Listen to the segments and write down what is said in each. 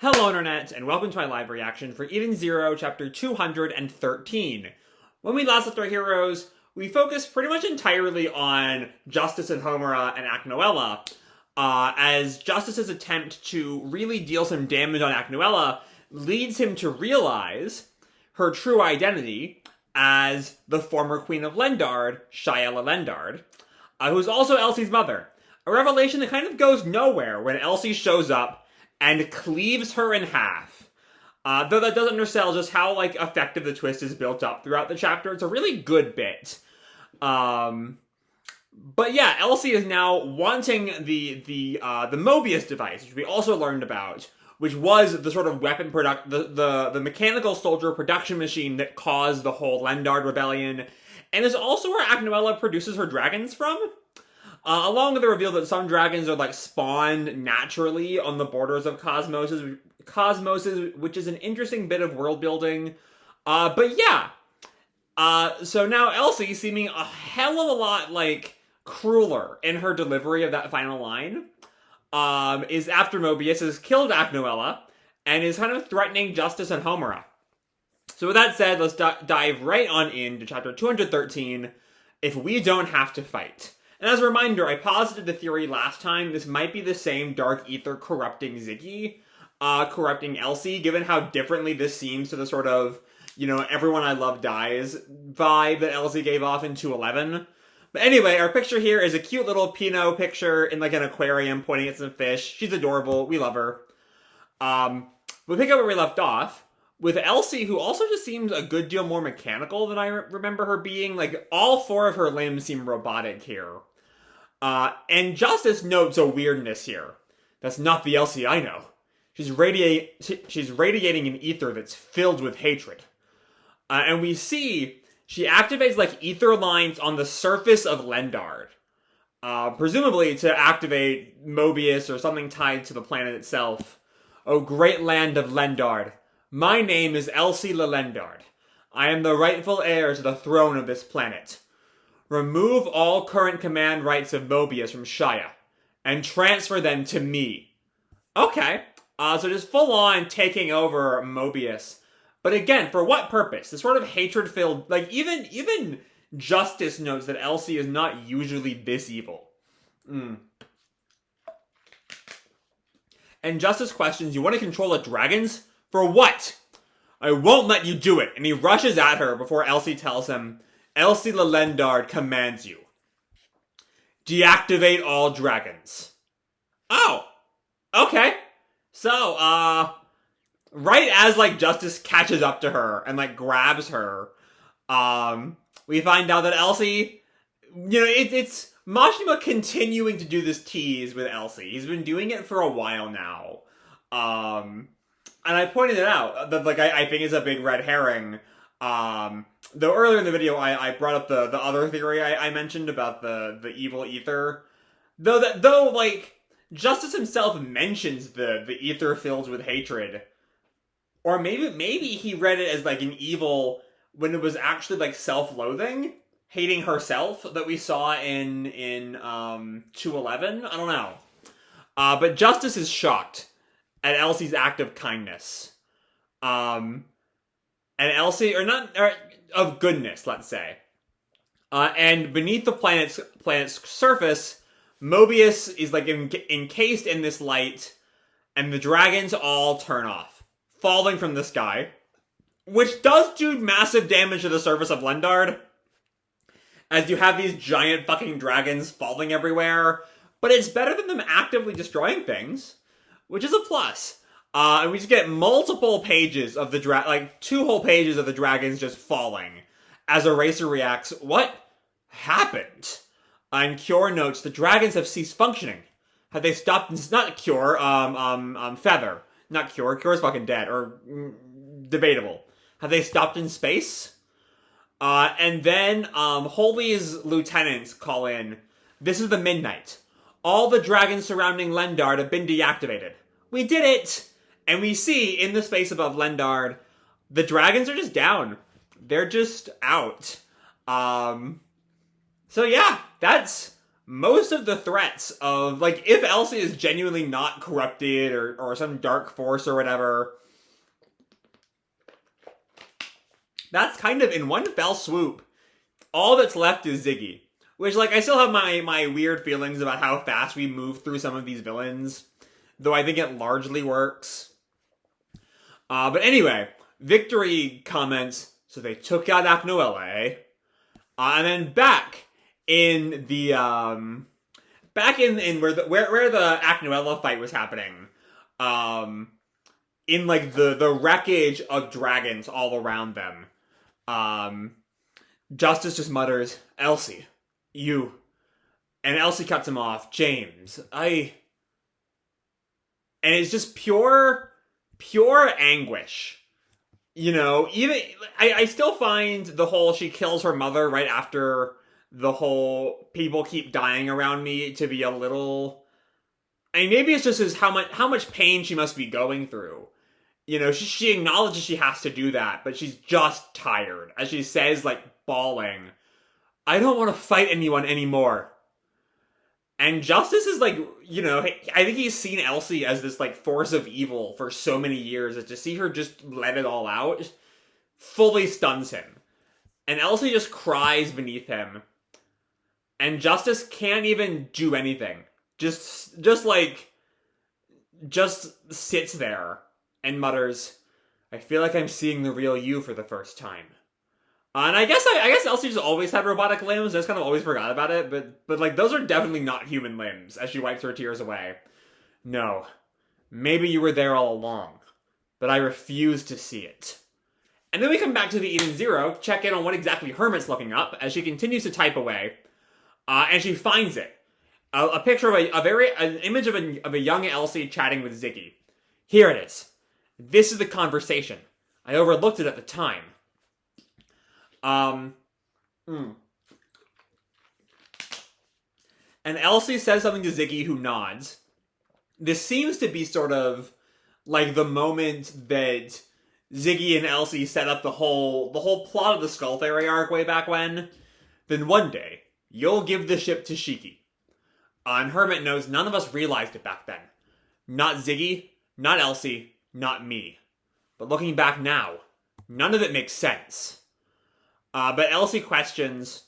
Hello Internet, and welcome to my live reaction for Eden Zero, chapter 213. When we last left our heroes, we focused pretty much entirely on Justice and Homura and Aknoella, as Justice's attempt to really deal some damage on Aknoella leads him to realize her true identity as the former Queen of Lendard, Shia Lendard, who's also Elsie's mother. A revelation that kind of goes nowhere when Elsie shows up and cleaves her in half. Though that doesn't undersell just how, effective the twist is built up throughout the chapter. It's a really good bit. But yeah, Elsie is now wanting the Mobius device, which we also learned about, which was the sort of weapon the mechanical soldier production machine that caused the whole Lendard rebellion, and is also where Aknoella produces her dragons from. Along with the reveal that some dragons are, spawned naturally on the borders of cosmoses, which is an interesting bit of world building. But yeah. So now Elsie, seeming a hell of a lot, crueler in her delivery of that final line, is after Mobius has killed Aknoella, and is kind of threatening Justice and Homura. So with that said, let's dive right on into chapter 213, If We Don't Have to Fight. And as a reminder, I posited the theory last time this might be the same Dark Ether corrupting Ziggy, corrupting Elsie, given how differently this seems to the sort of, everyone I love dies vibe that Elsie gave off in 211. But anyway, our picture here is a cute little Pino picture in an aquarium pointing at some fish. She's adorable. We love her. We pick up where we left off with Elsie, who also just seems a good deal more mechanical than I remember her being. All four of her limbs seem robotic here. And Justice notes a weirdness here. That's not the Elsie I know. She's radiating an ether that's filled with hatred. And we see she activates ether lines on the surface of Lendard. Presumably to activate Mobius or something tied to the planet itself. O great land of Lendard, my name is Elsie Lendard. I am the rightful heir to the throne of this planet. Remove all current command rights of Mobius from Shia, and transfer them to me. Okay, so just full on taking over Mobius. But again, for what purpose? This sort of hatred-filled, even Justice notes that Elsie is not usually this evil. And Justice questions, you want to control the dragons? For what? I won't let you do it. And he rushes at her before Elsie tells him, Elsie Lendard commands you. Deactivate all dragons. Oh, okay. So, right as, Justice catches up to her and, grabs her, we find out that Elsie, it's Mashima continuing to do this tease with Elsie. He's been doing it for a while now. And I pointed it out, that, I think it's a big red herring. Though earlier in the video, I brought up the other theory I mentioned about the evil ether. Though, Justice himself mentions the ether filled with hatred. Or maybe he read it as, an evil when it was actually, self-loathing, hating herself that we saw in 211. I don't know. But Justice is shocked at Elsie's act of kindness. And Elsie, or of goodness, let's say. And beneath the planet's surface, Mobius is encased in this light, and the dragons all turn off, falling from the sky, which does do massive damage to the surface of Lendard, as you have these giant fucking dragons falling everywhere, but it's better than them actively destroying things, which is a plus. And we just get multiple pages of the 2 whole pages of the dragons just falling. As Eraser reacts, what happened? And Cure notes, the dragons have ceased functioning. Have they stopped, not Cure, Feather. Not Cure, Cure's fucking dead, or debatable. Have they stopped in space? And then, Holy's lieutenants call in, this is the midnight. All the dragons surrounding Lendard have been deactivated. We did it! And we see, in the space above Lendard, the dragons are just down. They're just out. So yeah, that's most of the threats of, like, if Elsie is genuinely not corrupted or some dark force or whatever, that's kind of in one fell swoop. All that's left is Ziggy. Which, like, I still have my weird feelings about how fast we move through some of these villains, though I think it largely works. But anyway, Victory comments, so they took out Aknoella, eh? And then back in the, back in where the Aknoella fight was happening, in, like, the wreckage of dragons all around them, Justice just mutters, Elsie, you. And Elsie cuts him off, James, And it's just pure anguish. You know, even, I still find the whole she kills her mother right after the whole people keep dying around me to be a little, I mean, maybe it's just as how much pain she must be going through. You know, she acknowledges she has to do that, but she's just tired. As she says, like, bawling, I don't want to fight anyone anymore. And Justice is like, you know, I think he's seen Elsie as this, like, force of evil for so many years that to see her just let it all out fully stuns him. And Elsie just cries beneath him. And Justice can't even do anything. Just sits there and mutters, I feel like I'm seeing the real you for the first time. And I guess Elsie just always had robotic limbs. I just kind of always forgot about it. But like, those are definitely not human limbs, as she wipes her tears away. No. Maybe you were there all along. But I refuse to see it. And then we come back to the Eden Zero, check in on what exactly Hermit's looking up, as she continues to type away. And she finds it. A picture of an image of a young Elsie chatting with Ziggy. Here it is. This is the conversation. I overlooked it at the time. And Elsie says something to Ziggy, who nods. This seems to be sort of like the moment that Ziggy and Elsie set up the whole plot of the Skull Fairy arc way back when. Then one day, you'll give the ship to Shiki. And Hermit knows none of us realized it back then. Not Ziggy, not Elsie, not me. But looking back now, none of it makes sense. But Elsie questions,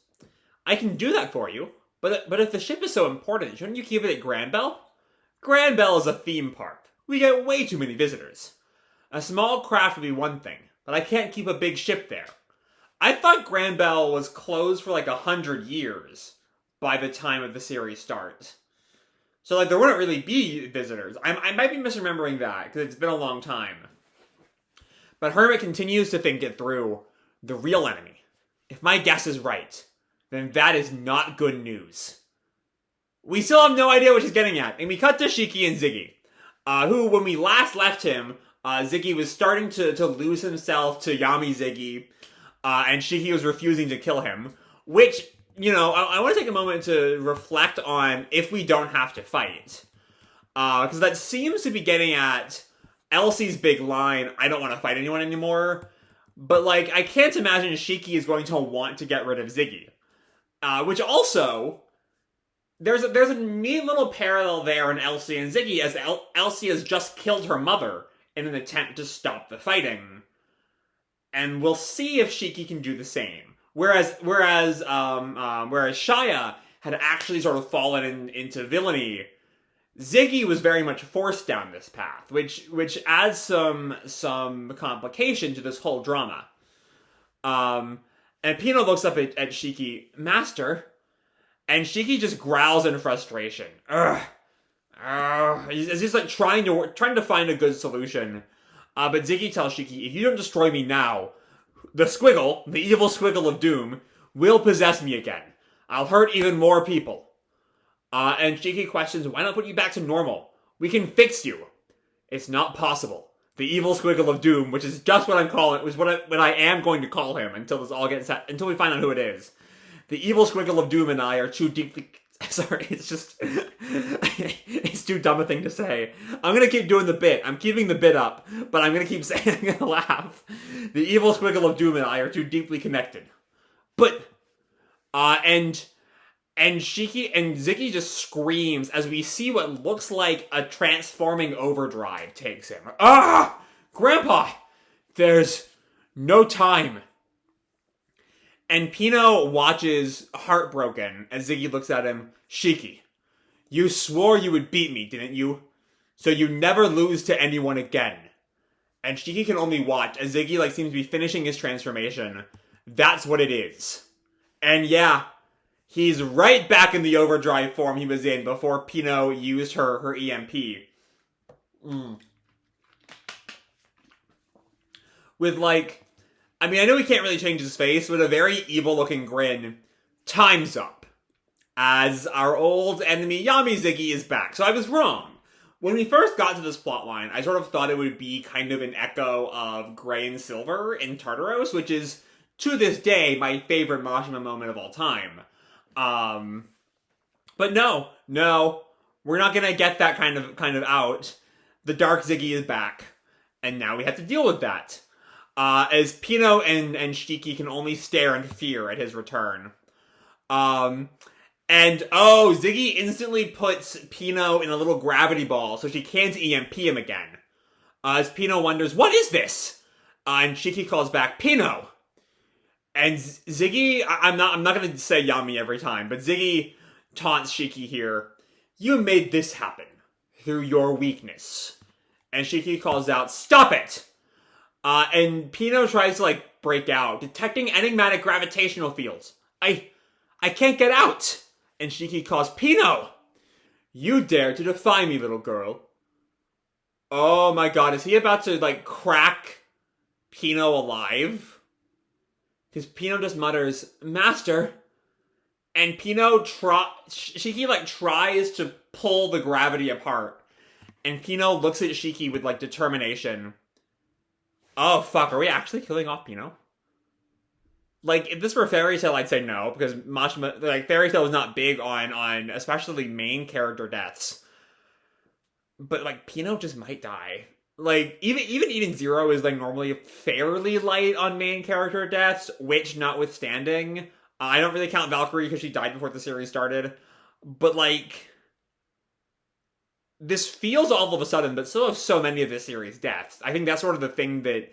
I can do that for you, but if the ship is so important, shouldn't you keep it at Granbell? Granbell is a theme park. We get way too many visitors. A small craft would be one thing, but I can't keep a big ship there. I thought Granbell was closed for like 100 years by the time of the series starts. So like there wouldn't really be visitors. I might be misremembering that, because it's been a long time. But Hermit continues to think it through. The real enemy. If my guess is right, then that is not good news. We still have no idea what she's getting at, and we cut to Shiki and Ziggy, who, when we last left him, Ziggy was starting to lose himself to Yami Ziggy, and Shiki was refusing to kill him, which, you know, I want to take a moment to reflect on if we don't have to fight. Because that seems to be getting at Elsie's big line, I don't want to fight anyone anymore. But, like, I can't imagine Shiki is going to want to get rid of Ziggy. Which also, there's a neat little parallel there in Elsie and Ziggy, as Elsie has just killed her mother in an attempt to stop the fighting. And we'll see if Shiki can do the same. Whereas Shia had actually sort of fallen into villainy, Ziggy was very much forced down this path, which adds some complication to this whole drama. And Pino looks up at Shiki, Master, and Shiki just growls in frustration. He's like trying to find a good solution. But Ziggy tells Shiki, if you don't destroy me now, the squiggle, the evil squiggle of doom, will possess me again. I'll hurt even more people. And Shiki questions, why not put you back to normal? We can fix you. It's not possible. The evil squiggle of doom, which is just what I'm calling, was what I am going to call him until this all gets set, until we find out who it is. The evil squiggle of doom and I are too deeply, sorry, it's just, it's too dumb a thing to say. I'm gonna keep doing the bit. I'm keeping the bit up, but I'm gonna keep saying, I'm gonna laugh. The evil squiggle of doom and I are too deeply connected. But, and And Shiki and Ziggy just screams as we see what looks like a transforming overdrive takes him. Ah! Grandpa! There's no time. And Pino watches heartbroken as Ziggy looks at him. Shiki, you swore you would beat me, didn't you? So you never lose to anyone again. And Shiki can only watch as Ziggy seems to be finishing his transformation. That's what it is. And yeah, he's right back in the overdrive form he was in before Pino used her EMP. With I know he can't really change his face, with a very evil-looking grin. Time's up. As our old enemy Yami Ziggy is back. So I was wrong. When we first got to this plotline, I sort of thought it would be kind of an echo of Gray and Silver in Tartaros, which is, to this day, my favorite Mashima moment of all time. But no, we're not gonna get that kind of out. The Dark Ziggy is back, and now we have to deal with that. As Pino and Shiki can only stare in fear at his return. Ziggy instantly puts Pino in a little gravity ball so she can't EMP him again. As Pino wonders, what is this? And Shiki calls back, Pino! And Ziggy, I'm not gonna say Yami every time, but Ziggy taunts Shiki here. You made this happen through your weakness. And Shiki calls out, stop it! And Pino tries to break out, detecting enigmatic gravitational fields. I can't get out! And Shiki calls, Pino! You dare to defy me, little girl. Oh my god, is he about to, crack Pino alive? Because Pino just mutters, Master. And Shiki, tries to pull the gravity apart. And Pino looks at Shiki with, determination. Oh, fuck, are we actually killing off Pino? If this were Fairy Tail, I'd say no, because Mashima, Fairy Tail was not big on especially main character deaths. But, Pino just might die. Even Eden Zero is, normally fairly light on main character deaths, which notwithstanding, I don't really count Valkyrie because she died before the series started, but, this feels all of a sudden, but still have so many of this series' deaths. I think that's sort of the thing that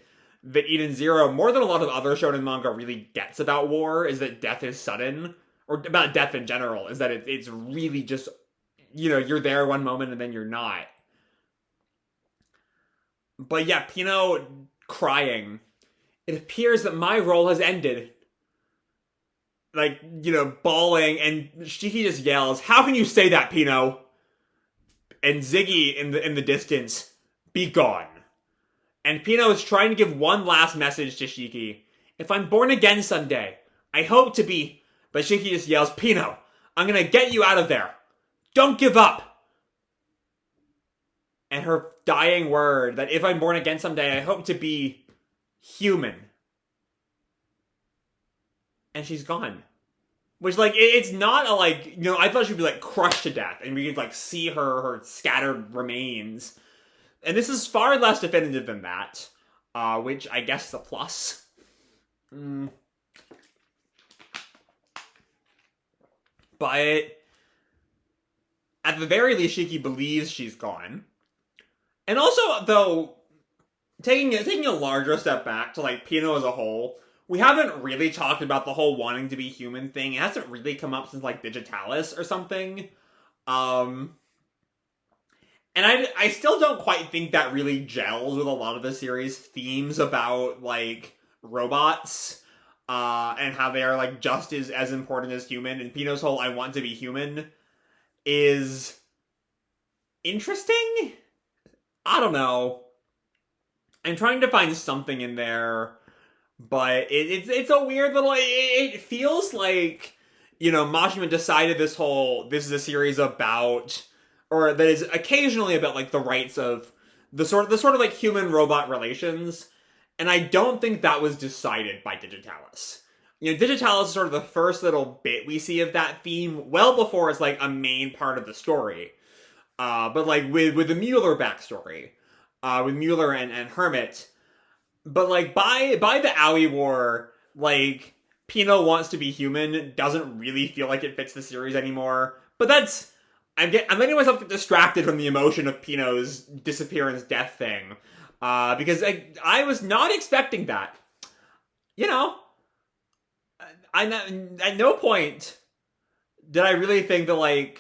Eden Zero, more than a lot of other shonen manga, really gets about war, is that death is sudden, or about death in general, is that it's really just, you're there one moment and then you're not. But yeah, Pino crying. It appears that my role has ended. Bawling, and Shiki just yells, how can you say that, Pino? And Ziggy in the distance, be gone. And Pino is trying to give one last message to Shiki. If I'm born again someday, I hope to be. But Shiki just yells, Pino, I'm gonna get you out of there. Don't give up. And her dying word, that if I'm born again someday, I hope to be human. And she's gone. Which, it's not I thought she'd be, crushed to death, and we could, see her scattered remains. And this is far less definitive than that, which I guess is a plus. But, at the very least, Shiki believes she's gone. And also, though, taking a larger step back to, Pino as a whole, we haven't really talked about the whole wanting to be human thing. It hasn't really come up since, Digitalis or something. And I still don't quite think that really gels with a lot of the series' themes about, robots, and how they are, just as important as human. And Pino's whole I want to be human is interesting? I don't know. I'm trying to find something in there, but it's a weird little... It feels like, Mashima decided this is a series about... or that is occasionally about, the rights of the sort of, human-robot relations, and I don't think that was decided by Digitalis. Digitalis is sort of the first little bit we see of that theme, well before it's, a main part of the story. But, with the Mueller backstory, with Mueller and Hermit, but, by the Aoi War, Pino wants to be human doesn't really feel like it fits the series anymore. But that's... I'm letting myself get distracted from the emotion of Pino's disappearance death thing. Because I was not expecting that. You know, at no point did I really think that,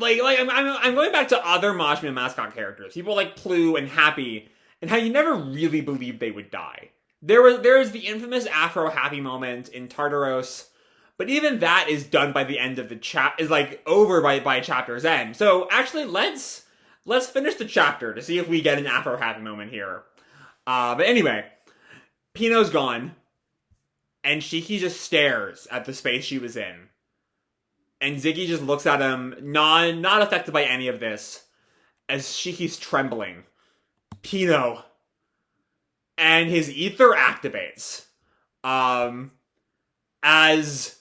I'm going back to other Mashima mascot characters. People like Plu and Happy, and how you never really believed they would die. There is the infamous Afro Happy moment in Tartaros, but even that is done by the end of the is over by chapter's end. So actually, let's finish the chapter to see if we get an Afro Happy moment here. But anyway, Pino's gone, and Shiki just stares at the space she was in. And Ziggy just looks at him, not affected by any of this, as Shiki's trembling. Pino. And his ether activates. As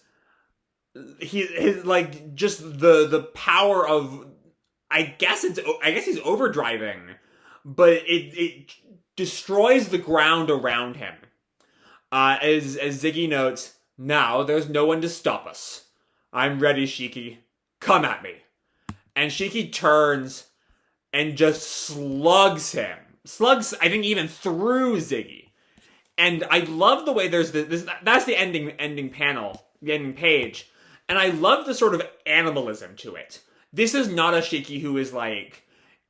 just the power of, I guess he's overdriving, but it destroys the ground around him. As Ziggy notes, now there's no one to stop us. I'm ready, Shiki. Come at me. And Shiki turns and just slugs him. Slugs, I think, even through Ziggy. And I love the way there's that's the ending panel, the ending page. And I love the sort of animalism to it. This is not a Shiki who is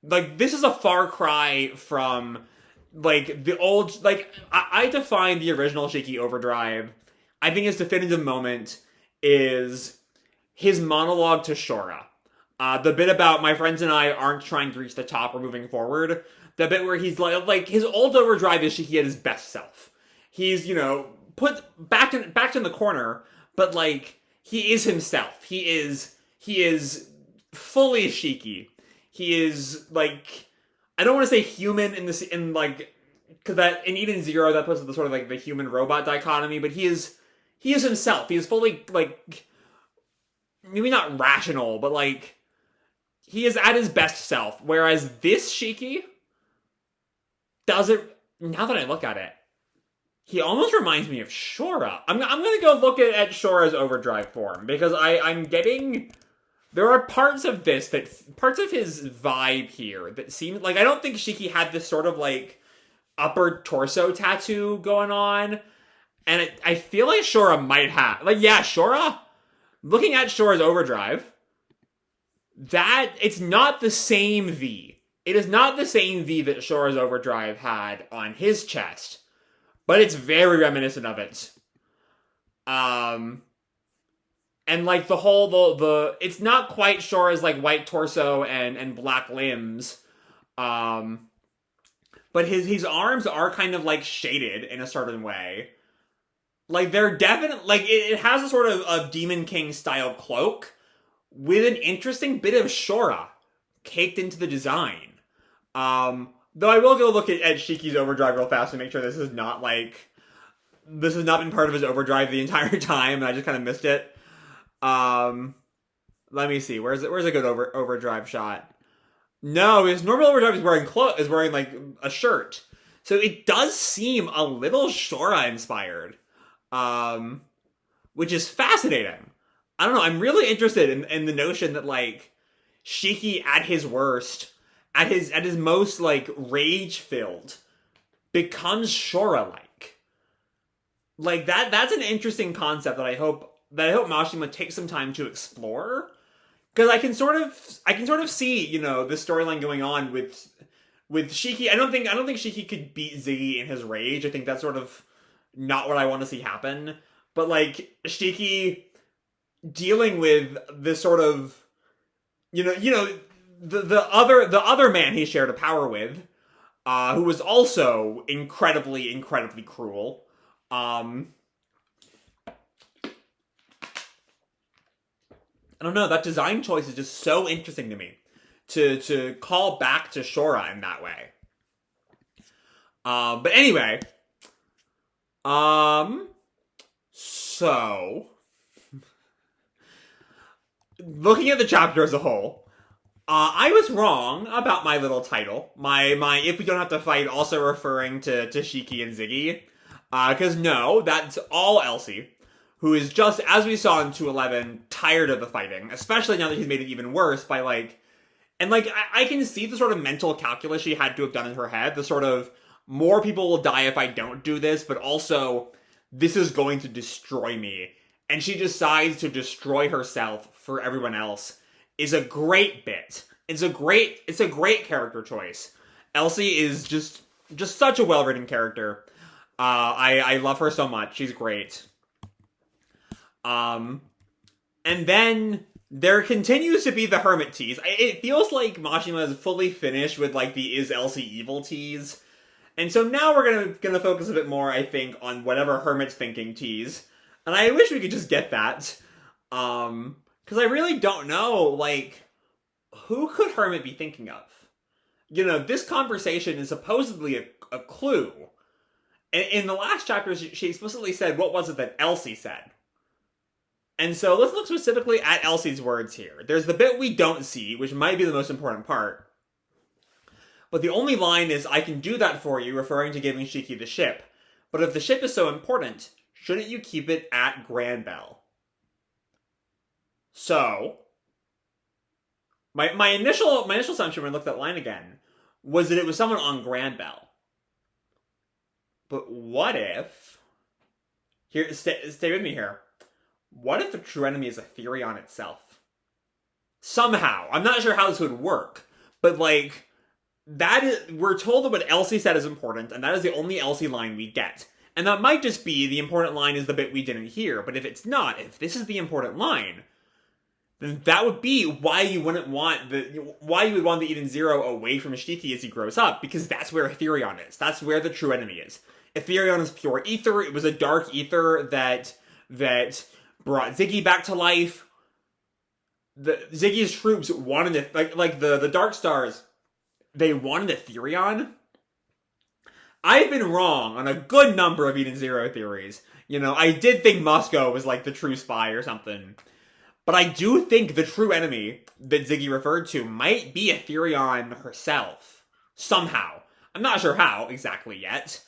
this is a far cry from, the old, I define the original Shiki Overdrive. I think his definitive moment is his monologue to Shura. The bit about my friends and I aren't trying to reach the top or moving forward. The bit where he's his old Overdrive is Shiki at his best self. He's, put back in the corner, but he is himself. He is fully Shiki. He is I don't want to say human because that in Eden Zero that puts the sort of the human robot dichotomy, but he is himself. He is fully maybe not rational, but he is at his best self. Whereas this Shiki doesn't. Now that I look at it, he almost reminds me of Shura. I'm gonna go look at Shura's Overdrive form because I'm getting. There are parts of his vibe here that seem I don't think Shiki had this sort of upper torso tattoo going on, and I feel like Shura might have. Shura. Looking at Shura's Overdrive, that it's not the same V. It is not the same V that Shura's Overdrive had on his chest, but it's very reminiscent of it. And the whole it's not quite Shura's white torso and black limbs, but his arms are kind of shaded in a certain way. They're definitely, it has a sort of a Demon King style cloak with an interesting bit of Shura caked into the design. Though I will go look at Shiki's Overdrive real fast to make sure this is not this has not been part of his Overdrive the entire time and I just kind of missed it. Let me see. Where's a good Overdrive shot? No, his normal Overdrive is wearing a shirt. So it does seem a little Shura-inspired. Which is fascinating. I don't know, I'm really interested in the notion that Shiki at his worst, at his most rage-filled, becomes Shura-like. That's an interesting concept that I hope Mashima takes some time to explore. Because I can sort of see, this storyline going on with Shiki. I don't think Shiki could beat Ziggy in his rage. I think that's sort of not what I want to see happen. But Shiki dealing with this sort of the other man he shared a power with, who was also incredibly cruel. I don't know, that design choice is just so interesting to me. To call back to Shura in that way. But anyway, so looking at the chapter as a whole, I was wrong about my little title. My if we don't have to fight, also referring to Shiki and Ziggy. Because no, that's all Elsie, who is just, as we saw in 211, tired of the fighting, especially now that he's made it even worse by, like... And, like, I can see the sort of mental calculus she had to have done in her head, the sort of, more people will die if I don't do this, but also, this is going to destroy me. And she decides to destroy herself for everyone else, is a great bit. It's a great character choice. Elsie is just such a well-written character. I love her so much. She's great. And then there continues to be the Hermit tease. It feels like Mashima is fully finished with, like, the is Elsie evil tease. And so now we're gonna focus a bit more, I think, on whatever Hermit's thinking tease. And I wish we could just get that. Because I really don't know, like, who could Hermit be thinking of? You know, this conversation is supposedly a clue. In the last chapter, she explicitly said, what was it that Elsie said? And so let's look specifically at Elsie's words here. There's the bit we don't see, which might be the most important part. But the only line is, I can do that for you, referring to giving Shiki the ship. But if the ship is so important, shouldn't you keep it at Granbell? So, my initial assumption when I looked at that line again was that it was someone on Granbell. But what if... Here, stay with me here. What if the true enemy is a theory on itself? Somehow. I'm not sure how this would work. But, like, we're told that what Elsie said is important, and that is the only Elsie line we get. And that might just be the important line is the bit we didn't hear. But if it's not, if this is the important line, then that would be why you would want the Eden Zero away from Shiki as he grows up, because that's where Ethereon is. That's where the true enemy is. Ethereon is pure ether. It was a dark ether that brought Ziggy back to life. Ziggy's troops wanted it, like the Dark Stars, they wanted Ethereon. I've been wrong on a good number of Eden Zero theories. You know, I did think Moscow was like the true spy or something. But I do think the true enemy that Ziggy referred to might be Ethereon herself. Somehow. I'm not sure how exactly yet.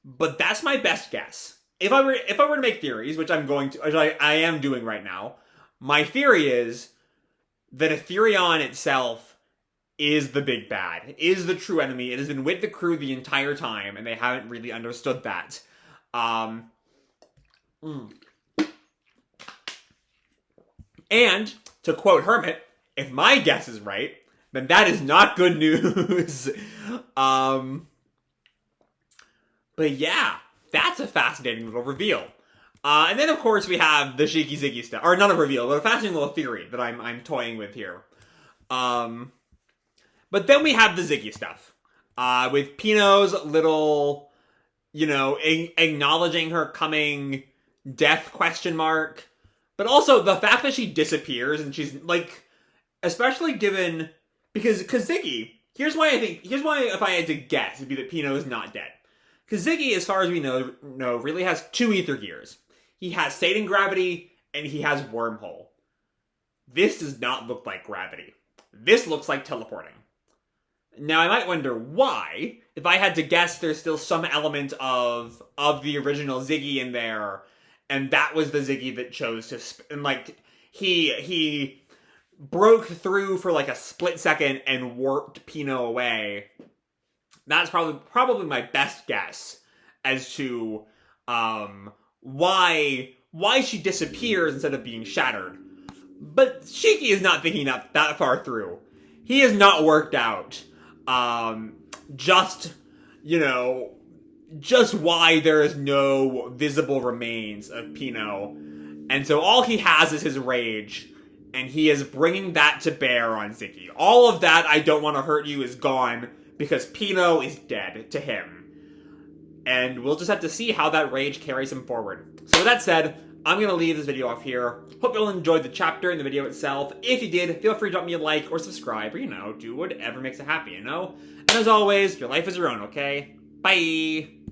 But that's my best guess. If I were to make theories, which I am doing right now, my theory is that Ethereon itself is the big bad, is the true enemy. It has been with the crew the entire time, and they haven't really understood that. And, to quote Hermit, if my guess is right, then that is not good news. But yeah, that's a fascinating little reveal. And then, of course, we have the Shiki Ziggy stuff. Or not a reveal, but a fascinating little theory that I'm toying with here. But then we have the Ziggy stuff. With Pino's little, you know, acknowledging her coming death question mark. But also the fact that she disappears and she's, like, especially given... Because Ziggy, here's why if I had to guess, it'd be that Pino is not dead. Because Ziggy, as far as we know, really has two ether gears. He has Satan Gravity, and he has Wormhole. This does not look like gravity. This looks like teleporting. Now, I might wonder why. If I had to guess, there's still some element of the original Ziggy in there, and that was the Ziggy that chose to... And, like, he broke through for, like, a split second and warped Pino away. That's probably my best guess as to why she disappears instead of being shattered. But Shiki is not thinking that far through. He has not worked out just why there is no visible remains of Pino. And so all he has is his rage, and he is bringing that to bear on Ziggy. All of that I don't want to hurt you is gone, because Pino is dead to him. And we'll just have to see how that rage carries him forward. So with that said, I'm going to leave this video off here. Hope you all enjoyed the chapter and the video itself. If you did, feel free to drop me a like or subscribe, or, do whatever makes it happy, And as always, your life is your own, okay? Bye!